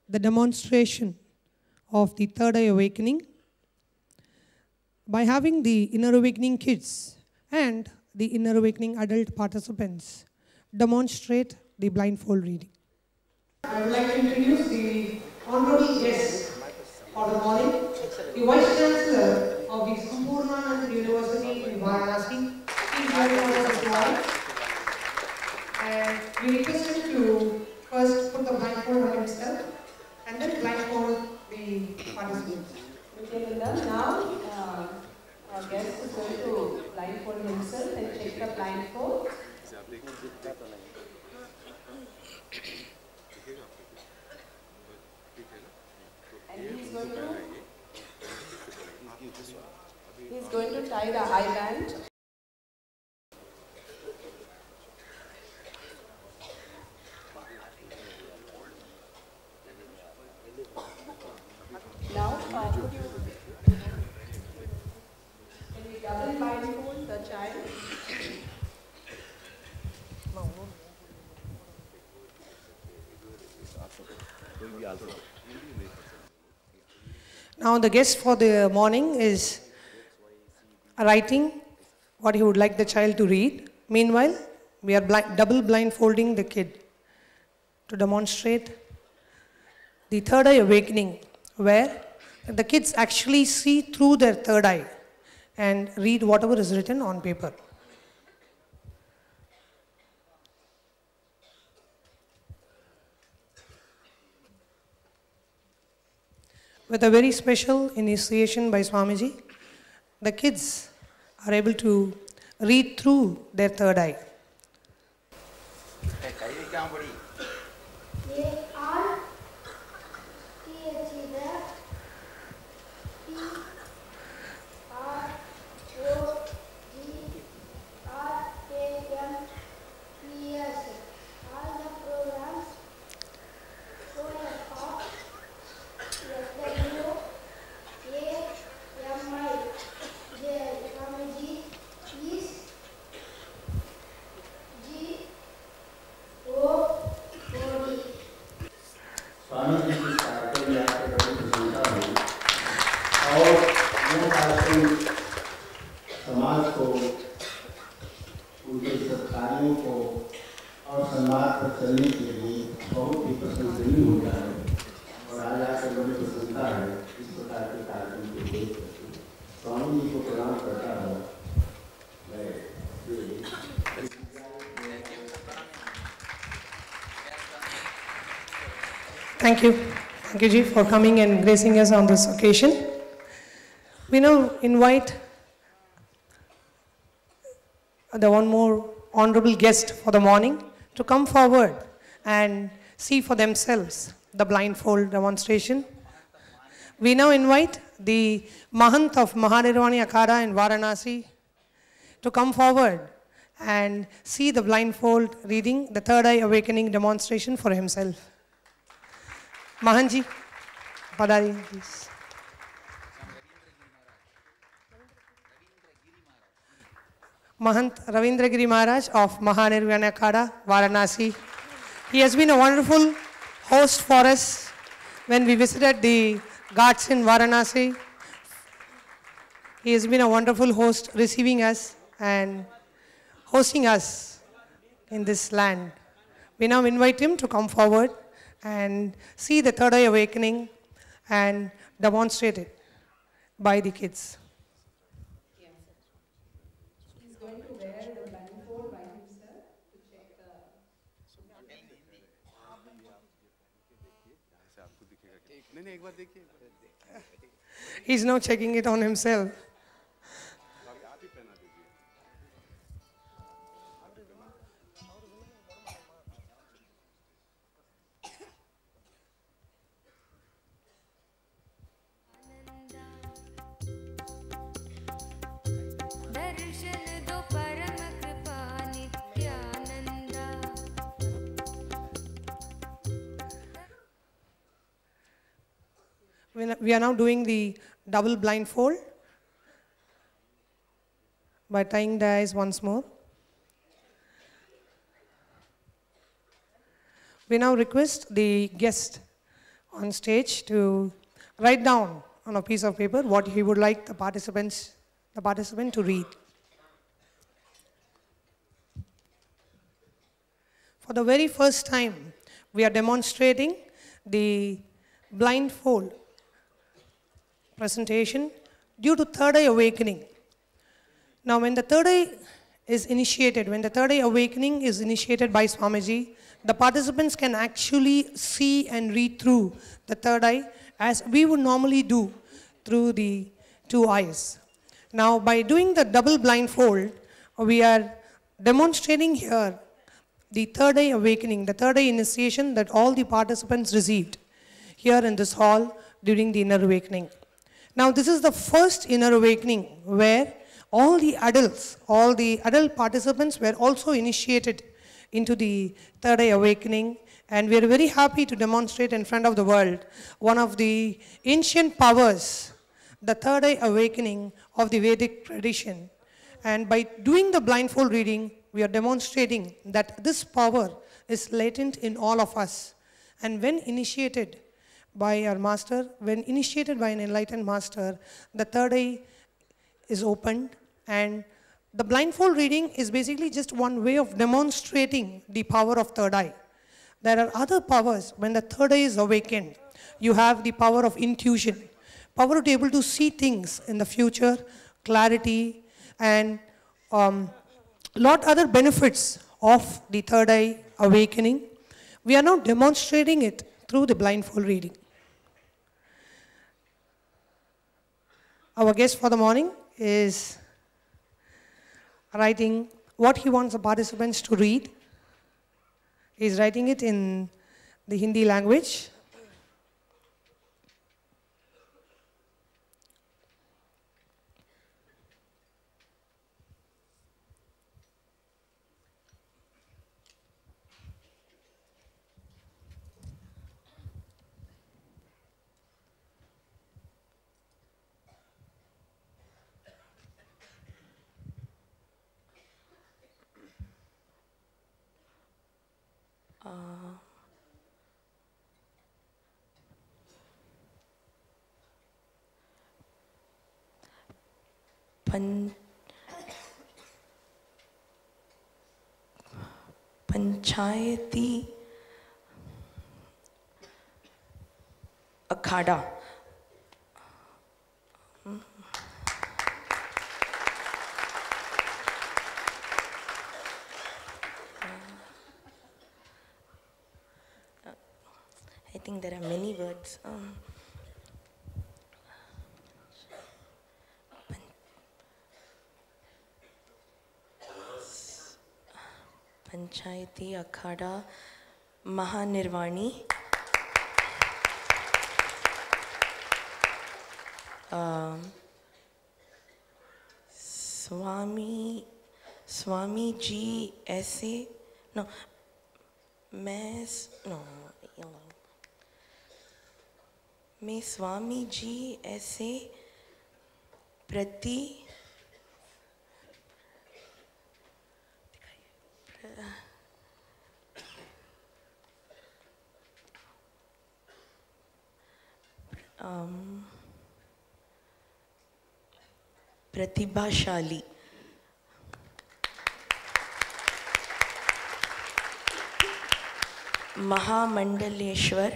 the demonstration of the Third Eye Awakening by having the Inner Awakening kids and the Inner Awakening adult participants demonstrate the blindfold reading. I would like to introduce the honorable guest for the morning, the Vice Chancellor of the Sampurnanand University in Varanasi. Please welcome us all. And we request him to first put the blindfold on himself and then blindfold the participants. Okay, now our guest is going to blindfold himself and check the blindfold. And he's going to tie the eye band. Now, can we double blindfold the child? Now the guest for the morning is writing what he would like the child to read. Meanwhile, we are double blindfolding the kid to demonstrate the third eye awakening, where the kids actually see through their third eye and read whatever is written on paper. With a very special initiation by Swamiji, the kids are able to read through their third eye. Thank you Ji, for coming and gracing us on this occasion. We now invite the one more honorable guest for the morning to come forward and see for themselves the blindfold demonstration. We now invite the Mahant of Mahanirvani Akhada in Varanasi to come forward and see the blindfold reading, the third eye awakening demonstration for himself. Mahanji, Padari, please. Mahant Ravindra Giri Maharaj of Mahanirvana Akhada, Varanasi. He has been a wonderful host for us when we visited the ghats in Varanasi. He has been a wonderful host, receiving us and hosting us in this land. We now invite him to come forward and see the third eye awakening and demonstrate it by the kids. He's going to wear the blindfold by himself to check the... He's now checking it on himself. We are now doing the double blindfold by tying the eyes once more. We now request the guest on stage to write down on a piece of paper what he would like the participant to read. For the very first time, we are demonstrating the blindfold presentation due to third eye awakening. Now, when the third eye is initiated, when the third eye awakening is initiated by Swamiji, the participants can actually see and read through the third eye as we would normally do through the two eyes. Now, by doing the double blindfold, we are demonstrating here the third eye awakening, the third eye initiation that all the participants received here in this hall during the inner awakening. Now, this is the first inner awakening where all the adult participants were also initiated into the third eye awakening, and we are very happy to demonstrate in front of the world one of the ancient powers, the third eye awakening of the Vedic tradition. And by doing the blindfold reading, we are demonstrating that this power is latent in all of us. And when initiated by our master, when initiated by an enlightened master, the third eye is opened, and the blindfold reading is basically just one way of demonstrating the power of third eye. There are other powers when the third eye is awakened. You have the power of intuition, power to be able to see things in the future, clarity, and lot other benefits of the third eye awakening. We are now demonstrating it through the blindfold reading. Our guest for the morning is writing what he wants the participants to read. He is writing it in the Hindi language. Panchayati Akhara I think there are many words. पंचायती अखाड़ा महानिर्वाणी स्वामी जी ऐसे मैं स्वामी जी ऐसे प्रति प्रतिभाशाली महामंडलेश्वर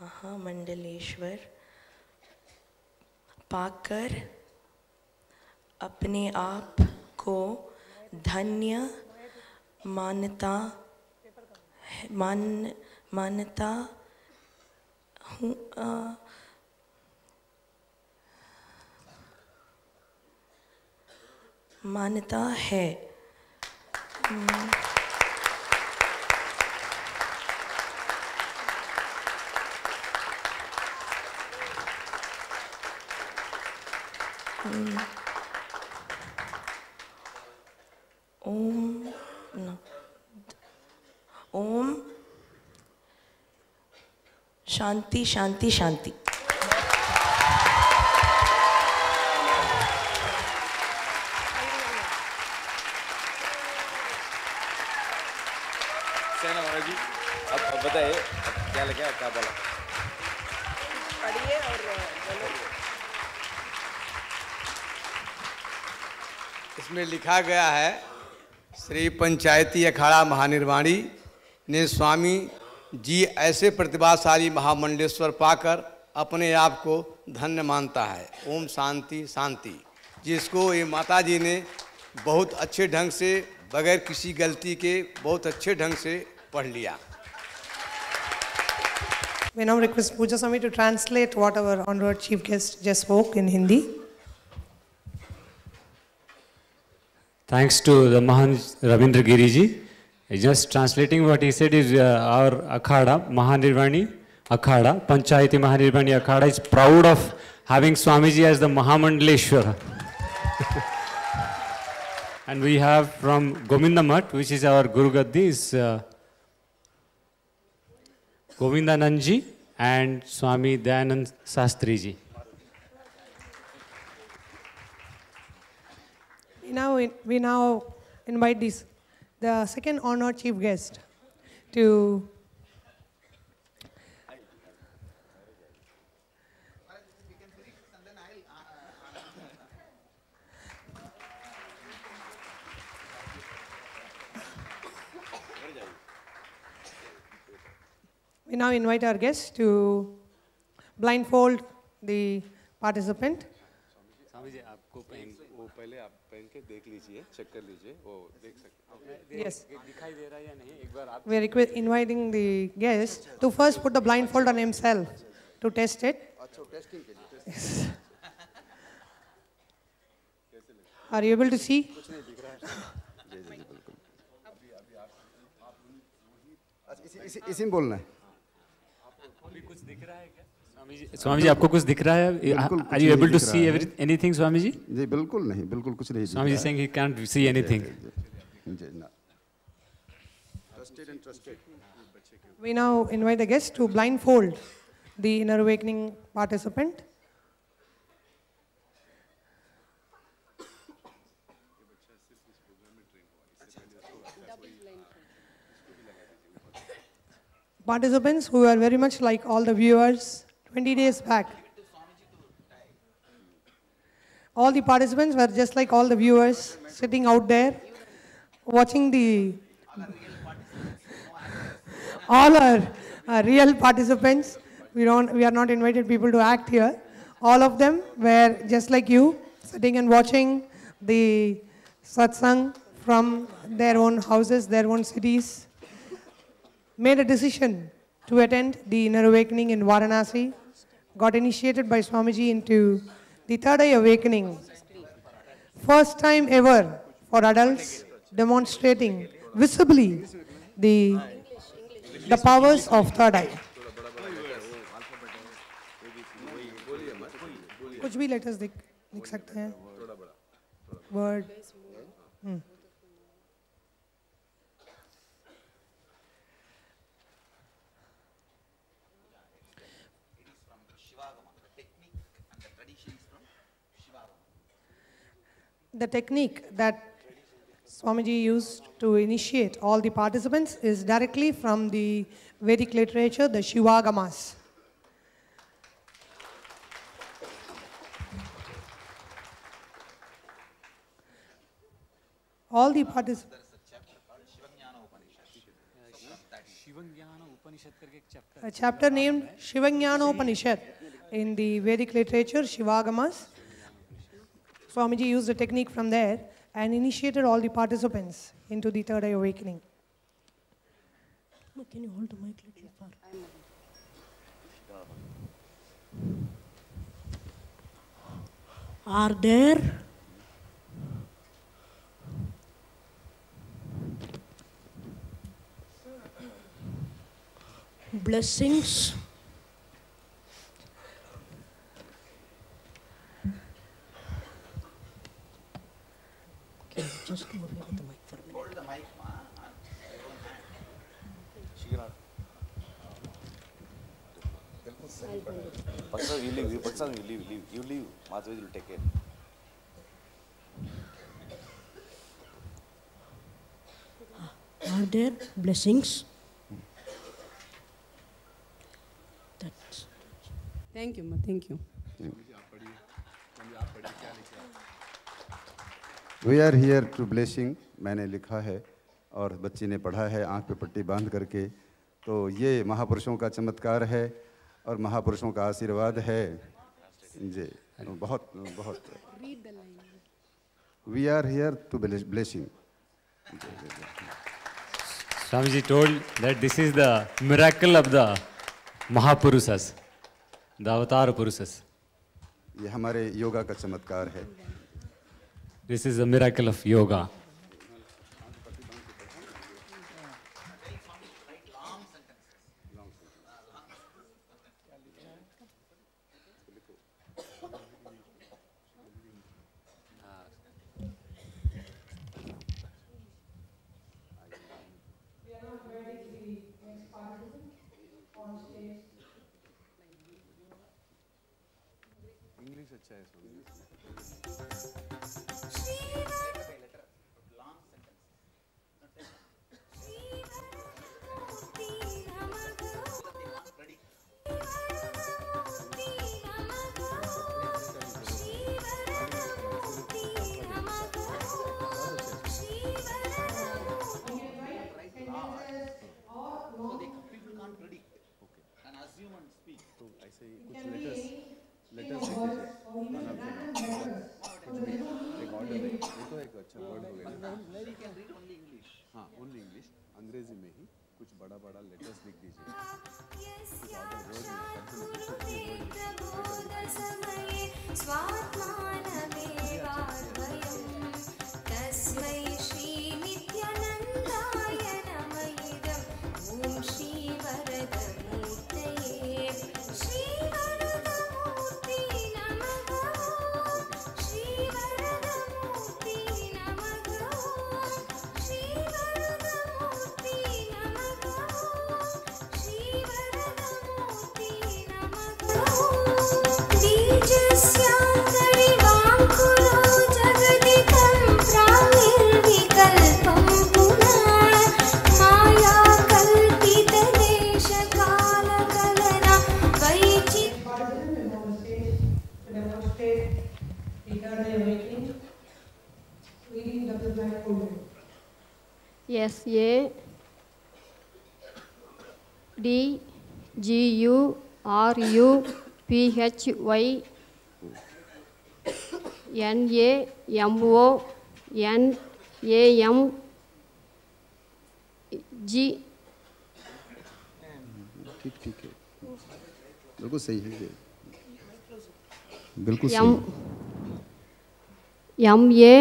महामंडलेश्वर पाकर अपने आप को धन्य मानता हूँ मानता है ओम शांति शांति शांति। कहना महाराज जी, अब बताइए क्या लगा, क्या बोला? पढ़िए और बोलो। इसमें लिखा गया है, श्री पंचायती अखाड़ा महानिर्वाणी ने स्वामी जी ऐसे प्रतिभाशाली महामंडलेश्वर पाकर अपने आप को धन्य मानता है। ओम शांति शांति। जिसको ये माता जी ने बहुत अच्छे ढंग से, बगैर किसी गलती के, बहुत अच्छे ढंग से पढ़ लिया। We now request Puja Swami to translate what our honored chief guest just spoke in Hindi. Thanks to the Mahan Ravindra Giri ji. Just translating what he said is our Akhada, Mahanirvani Akhada, Panchayati Mahanirvani Akhada is proud of having Swamiji as the Mahamandaleshwara. And we have from Govinda Math, which is our Guru Gaddi, is Govindanand ji and Swami Dayanand Sastri ji. We now invite the second honored chief guest to we now invite our guest to blindfold the participant. वो पहले आप पहन के देख लीजिए, check कर लीजिए, वो देख सकते हैं। Yes. दिखाई दे रहा है या नहीं एक बार आप We are inviting the guest to first put the blindfold on himself to test it. Yes. Are you able to see? इसी में बोलना है। कुछ दिख रहा है क्या स्वामी जी? आपको कुछ दिख रहा है? Are you able to see anything, Swami ji? जी बिल्कुल नहीं, बिल्कुल कुछ नहीं। Swami ji saying he can't see anything. We now invite the guest to blindfold the inner awakening participant. Participants who are very much like all the viewers 20 days back. All the participants were just like all the viewers sitting out there watching all are real participants. We are not invited people to act here. All of them were just like you, sitting and watching the satsang from their own houses, their own cities. Made a decision to attend the inner awakening in Varanasi, got initiated by Swamiji into the third eye awakening. First time ever for adults demonstrating visibly the powers of third eye. कुछ भी letters लिख सकते हैं, word. The technique that Swamiji used to initiate all the participants is directly from the Vedic literature, the Shivagamas. All the participants. A chapter named Shivanyana Upanishad in the Vedic literature, Shivagamas. Swamiji used a technique from there and initiated all the participants into the third eye awakening. Can you hold the mic a little far? Are there blessings just move the mic for a minute. Hold the mic, Paksa, you leave. Paksa, you leave. You leave. Madhuri will take it. Are there blessings thank you, thank you. We are here to blessing, मैंने लिखा है और बच्ची ने पढ़ा है आंख पे पट्टी बांध करके। तो ये महापुरुषों का चमत्कार है और महापुरुषों का आशीर्वाद है जी। बहुत बहुत we are here to blessing. Swamiji told that this is the miracle of the Mahapurusas, the Avatar Purusas. ये हमारे योगा का चमत्कार है। This is the miracle of yoga. English अच्छा है हाँ ओनली इंग्लिश, अंग्रेजी में ही कुछ बड़ा बड़ा लेटर्स लिख दीजिए। SADYURUPHYNAMG। ठीक है, बिल्कुल सही है, बिल्कुल सही। MAHASYSRI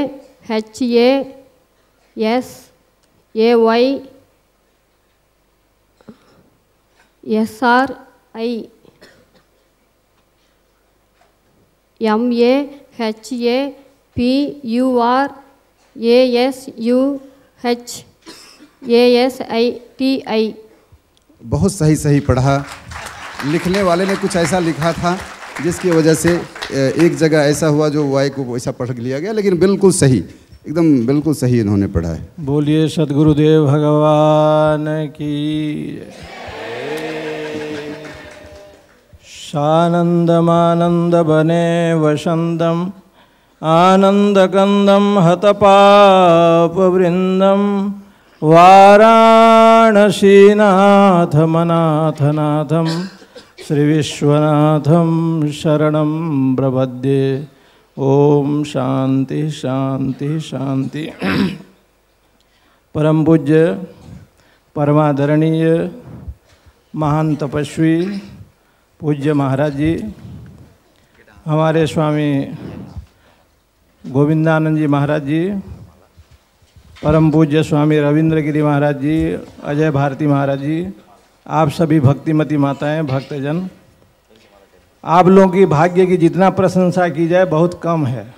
MAHAPURASUHASITI। बहुत सही सही पढ़ा। लिखने वाले ने कुछ ऐसा लिखा था जिसकी वजह से एक जगह ऐसा हुआ जो वाई को ऐसा पढ़ लिया गया, लेकिन बिल्कुल सही, एकदम बिल्कुल सही इन्होंने पढ़ा है। बोलिए सद्गुरुदेव भगवान की। सानंदमानंद बने वसंतम आनंदकंदम हतपापवृंदम वाराणसीनाथमनाथनाथम श्री विश्वनाथम शरणं प्रपद्ये। ओम शांति शांति शांति। परम पूज्य परमादरणीय महान तपस्वी पूज्य महाराज जी, हमारे स्वामी गोविंदानंद जी महाराज जी, परम पूज्य स्वामी रविंद्र गिरी महाराज जी, अजय भारती महाराज जी, आप सभी भक्तिमती माताएं, भक्तजन, आप लोगों की भाग्य की जितना प्रशंसा की जाए बहुत कम है।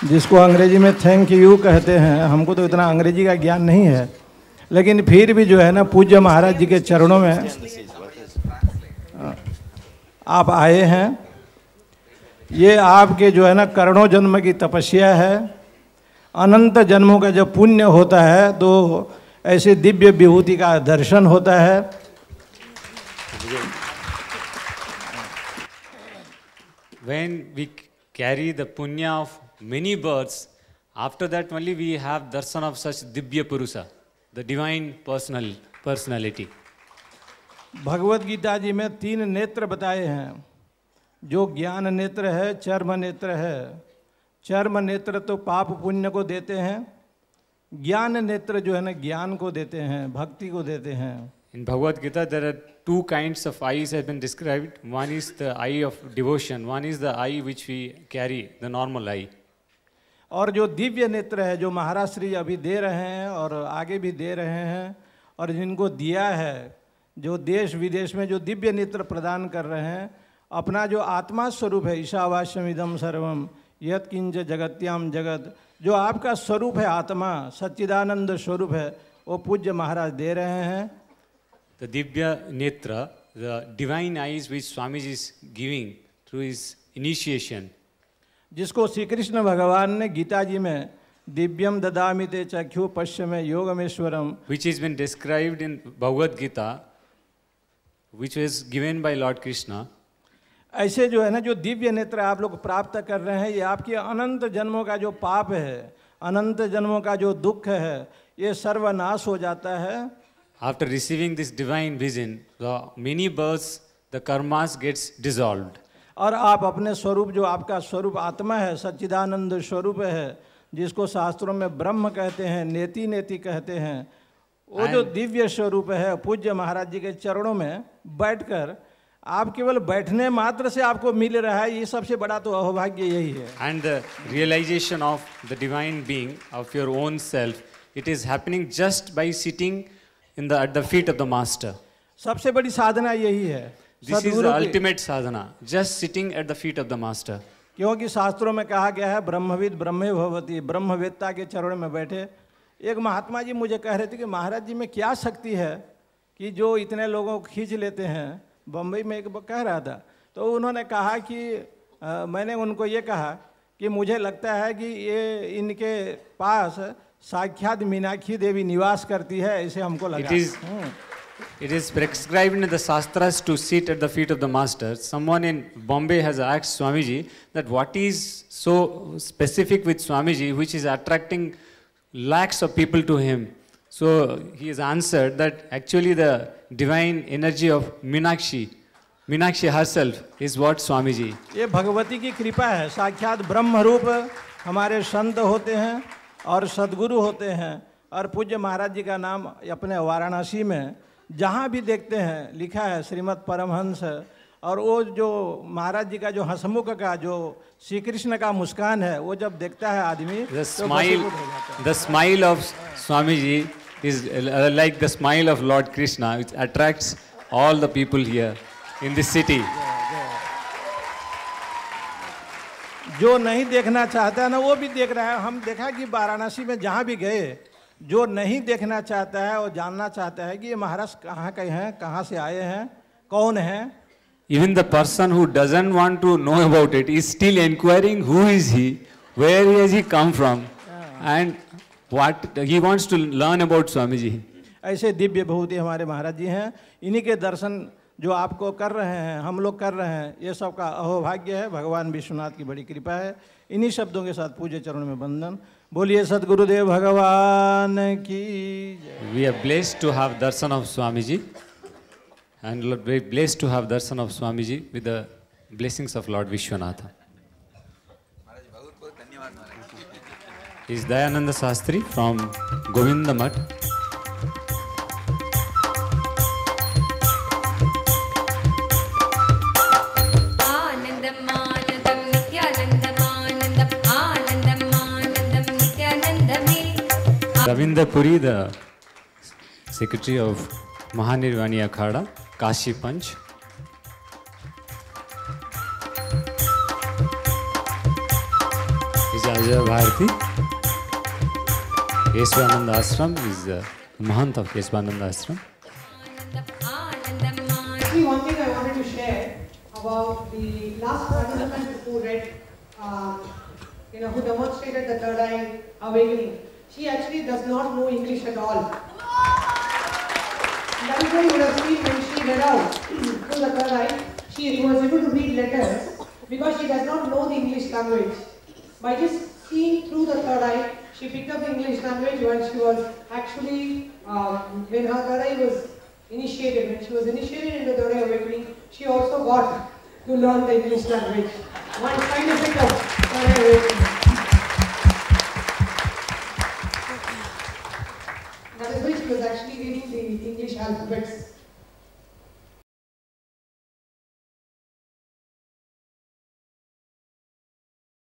जिसको अंग्रेजी में थैंक यू कहते हैं, हमको तो इतना अंग्रेजी का ज्ञान नहीं है, लेकिन फिर भी जो है ना पूज्य महाराज जी के चरणों में आप आए हैं। ये आपके जो है ना करोड़ों जन्म की तपस्या है। अनंत जन्मों का जब पुण्य होता है तो ऐसे दिव्य विभूति का दर्शन होता है। when we carry the punya of many births, after that only we have darshan of such Dibya Purusa, the divine personality. Bhagavad Gita जी में 3 नेत्र बताए हैं, जो ज्ञान नेत्र है, चर्म नेत्र है। चर्म नेत्र तो पाप पुण्य को देते हैं, ज्ञान नेत्र जो है ना ज्ञान को देते हैं, भक्ति को देते हैं। In Bhagavad Gita, there are 2 kinds of eyes have been described. One is the eye of devotion, one is the eye which we carry, the normal eye. और जो दिव्य नेत्र है, जो महाराज श्री अभी दे रहे हैं और आगे भी दे रहे हैं, और जिनको दिया है, जो देश विदेश में जो दिव्य नेत्र प्रदान कर रहे हैं, अपना जो आत्मा स्वरूप है, ईशावास्यम इदम सर्वम यत् किंच जगत्याम जगत, जो आपका स्वरूप है, आत्मा सच्चिदानंद स्वरूप है, वो पूज्य महाराज दे रहे हैं। The Divya Netra, the divine eyes which Swamiji is giving through his initiation. जिसको श्री कृष्ण भगवान ने गीता जी में दिव्यम ददामि ते चक्षु पश्चिमे योगमेश्वरम, which has been described in Bhagavad Gita, which was given by Lord Krishna. ऐसे जो है ना, जो दिव्य नेत्र आप लोग प्राप्त कर रहे हैं, ये आपके अनंत जन्मों का जो पाप है, अनंत जन्मों का जो दुख है, ये सर्वनाश हो जाता है। After receiving this divine vision, the many births, the karmas gets dissolved. और आप अपने स्वरूप, जो आपका स्वरूप आत्मा है, सच्चिदानंद स्वरूप है, जिसको शास्त्रों में ब्रह्म कहते हैं, नेति नेति कहते हैं, वो जो दिव्य स्वरूप है, पूज्य महाराज जी के चरणों में बैठकर आप केवल बैठने मात्र से आपको मिल रहा है, ये सबसे बड़ा तो अहोभाग्य यही है। And the realization of the divine being of your own self, it is happening just by sitting at the feet of the master. सबसे बड़ी साधना यही है। This is the ultimate sadhana, just sitting at the feet of the master. क्योंकि शास्त्रों में कहा गया है ब्रह्मविद ब्रह्मे भवति, ब्रह्मवेत्ता के चरणों में बैठे। एक महात्मा जी मुझे कह रहे थे कि महाराज जी में क्या शक्ति है कि जो इतने लोगों को खींच लेते हैं। बम्बई में एक कह रहा था, तो उन्होंने कहा कि मैंने उनको ये कहा कि मुझे लगता है कि ये इनके पास साक्षात मीनाक्षी देवी निवास करती है, ऐसे हमको लगा। It is prescribed in the Shastras to sit at the feet of the master. Someone in Bombay has asked Swamiji that what is so specific with Swamiji which is attracting lakhs of people to him. So he has answered that actually the divine energy of Meenakshi herself is what Swamiji. ये भगवती की कृपा है, साक्षात ब्रह्म रूप हमारे संत होते हैं और सद्गुरु होते हैं। और पूज्य महाराज जी का नाम अपने वाराणसी में जहाँ भी देखते हैं लिखा है श्रीमद् परमहंस, और वो जो महाराज जी का जो हंसमुख का जो श्री कृष्ण का मुस्कान है, वो जब देखता है आदमी, the smile of Swamiji is like the smile of Lord Krishna, which attracts all the people here in this city. जो नहीं देखना चाहता है ना, वो भी देख रहा है। हम देखा कि वाराणसी में जहाँ भी गए, जो नहीं देखना चाहता है और जानना चाहता है कि ये महाराज कहाँ के हैं, कहाँ से आए हैं, कौन हैं। Even the person who doesn't want to know about it is still inquiring who is he, where has he come from, and what he wants to learn about Swamiji. ऐसे दिव्य भूति हमारे महाराज जी हैं। इन्हीं के दर्शन जो आपको कर रहे हैं, हम लोग कर रहे हैं, ये सब का अहोभाग्य है। भगवान विश्वनाथ की बड़ी कृपा है। इन्हीं शब्दों के साथ पूज्य चरणों में वंदन। बोलिए सद्गुरुदेव भगवान की जय। We are blessed to have darshan of Swamiji, and very blessed to have darshan of Swamiji with the blessings of Lord Vishwanatha. Is Dayananda Shastri from Govinda Math. Ravinder Puri, the secretary of Mahanirvani Akhada, Kashi Panch. Is Ajay Bharti. Kesvananda Ashram is the Mahant of Kesvananda Ashram. Actually, one thing I wanted to share about the last participant who read, who demonstrated the third eye awakening. She actually does not know English at all. That is why you would have seen when she read out through the third eye, she was able to read letters, because she does not know the English language. By just seeing through the third eye, she picked up the English language when she was actually, when her third eye was initiated. When she was initiated into third eye awakening, she also got to learn the English language. One side effect of third eye awakening. That is why she was actually reading the English alphabets